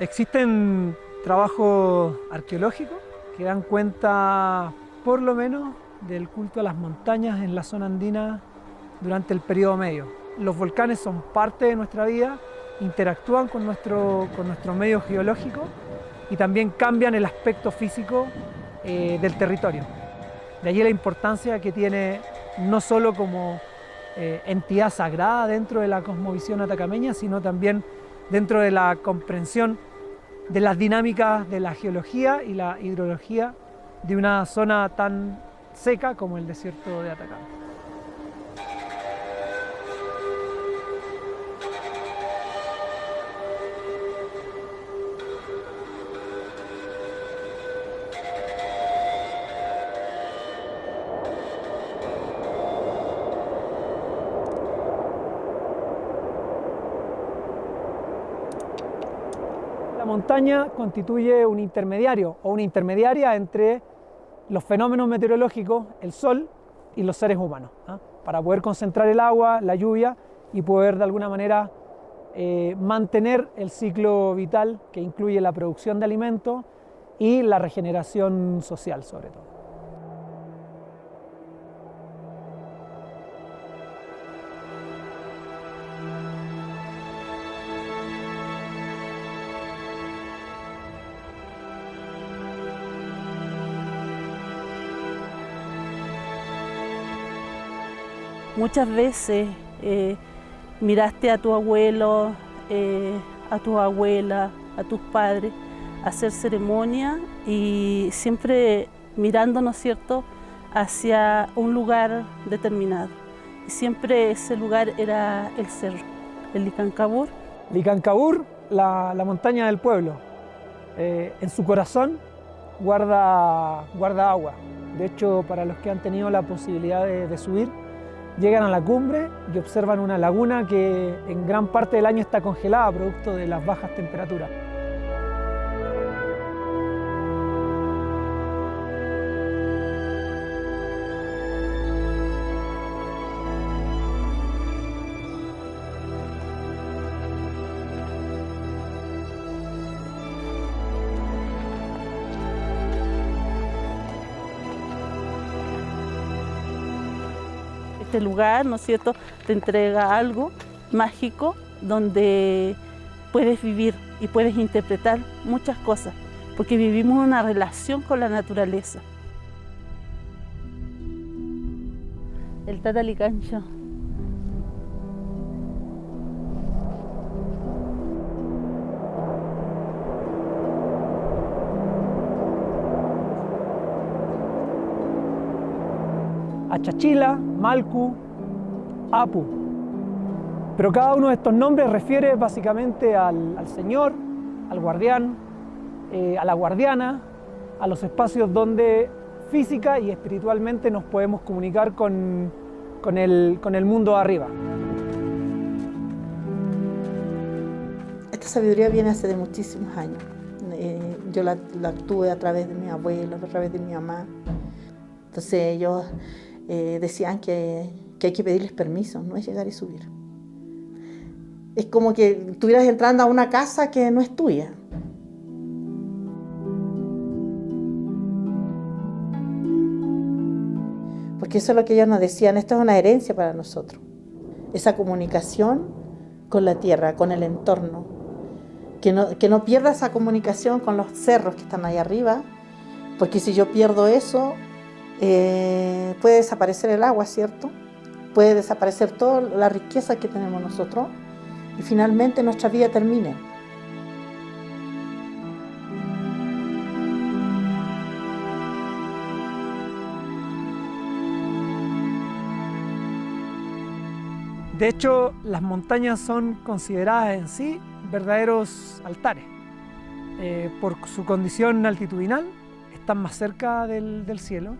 Existen trabajos arqueológicos que dan cuenta, por lo menos, del culto a las montañas en la zona andina durante el periodo medio. Los volcanes son parte de nuestra vida, interactúan con nuestro medio geológico y también cambian el aspecto físico del territorio. De allí la importancia que tiene no solo como entidad sagrada dentro de la cosmovisión atacameña, sino también dentro de la comprensión de las dinámicas de la geología y la hidrología de una zona tan seca como el desierto de Atacama. La montaña constituye un intermediario o una intermediaria entre los fenómenos meteorológicos, el sol y los seres humanos, para poder concentrar el agua, la lluvia y poder de alguna manera mantener el ciclo vital que incluye la producción de alimentos y la regeneración social sobre todo. Muchas veces miraste a tu abuelo, a tu abuela, a tus padres hacer ceremonia y siempre mirando, ¿no es cierto?, hacia un lugar determinado. Y siempre ese lugar era el cerro, el Licancabur. Licancabur, la montaña del pueblo, en su corazón guarda agua. De hecho, para los que han tenido la posibilidad de subir, llegan a la cumbre y observan una laguna que en gran parte del año está congelada producto de las bajas temperaturas. Este lugar, ¿no es cierto?, te entrega algo mágico donde puedes vivir y puedes interpretar muchas cosas, porque vivimos una relación con la naturaleza. El Tatalicancho. Achachila, Malcu, Apu. Pero cada uno de estos nombres refiere básicamente al Señor, al guardián, a la guardiana, a los espacios donde física y espiritualmente nos podemos comunicar con el mundo de arriba. Esta sabiduría viene hace de muchísimos años. Yo la tuve a través de mi abuelo, a través de mi mamá. Entonces ellos decían que hay que pedirles permiso, no es llegar y subir. Es como que estuvieras entrando a una casa que no es tuya. Porque eso es lo que ellos nos decían, esto es una herencia para nosotros. Esa comunicación con la tierra, con el entorno. Que no pierda esa comunicación con los cerros que están ahí arriba, porque si yo pierdo eso, puede desaparecer el agua, ¿cierto? Puede desaparecer toda la riqueza que tenemos nosotros y finalmente nuestra vida termine. De hecho, las montañas son consideradas en sí verdaderos altares. Por su condición altitudinal, están más cerca del cielo.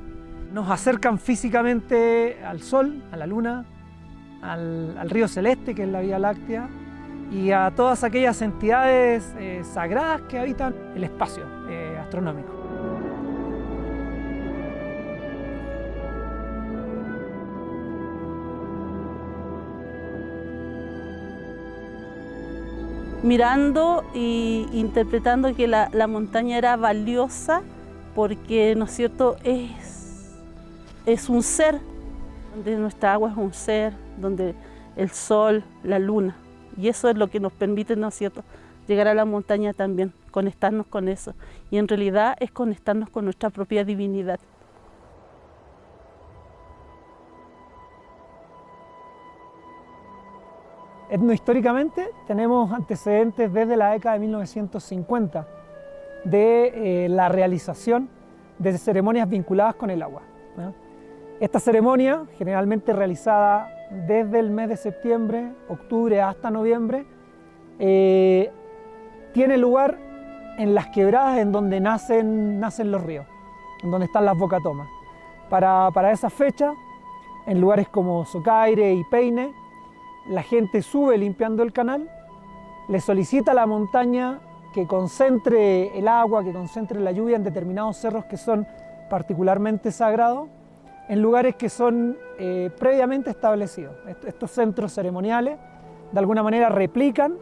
Nos acercan físicamente al Sol, a la Luna, al río celeste, que es la Vía Láctea, y a todas aquellas entidades sagradas que habitan el espacio astronómico. mirando e interpretando que la montaña era valiosa porque, ¿no es cierto?, es un ser, donde nuestra agua es un ser, donde el sol, la luna, y eso es lo que nos permite, ¿no es cierto?, llegar a la montaña también, conectarnos con eso, y en realidad es conectarnos con nuestra propia divinidad. Etnohistóricamente tenemos antecedentes desde la década de 1950 de la realización de ceremonias vinculadas con el agua, ¿no? Esta ceremonia, generalmente realizada desde el mes de septiembre, octubre hasta noviembre, tiene lugar en las quebradas en donde nacen los ríos, en donde están las bocatomas. Para esa fecha, en lugares como Socaire y Peine, la gente sube limpiando el canal, le solicita a la montaña que concentre el agua, que concentre la lluvia en determinados cerros que son particularmente sagrados, en lugares que son previamente establecidos. Estos centros ceremoniales de alguna manera replican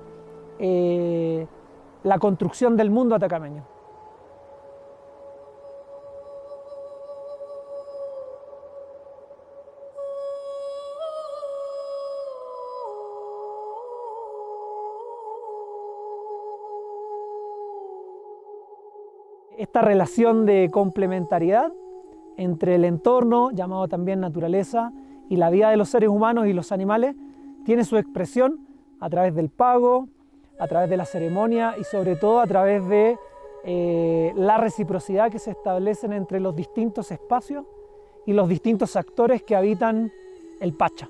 la construcción del mundo atacameño. Esta relación de complementariedad entre el entorno, llamado también naturaleza, y la vida de los seres humanos y los animales, tiene su expresión a través del pago, a través de la ceremonia y sobre todo a través de la reciprocidad que se establecen entre los distintos espacios y los distintos actores que habitan el Pacha.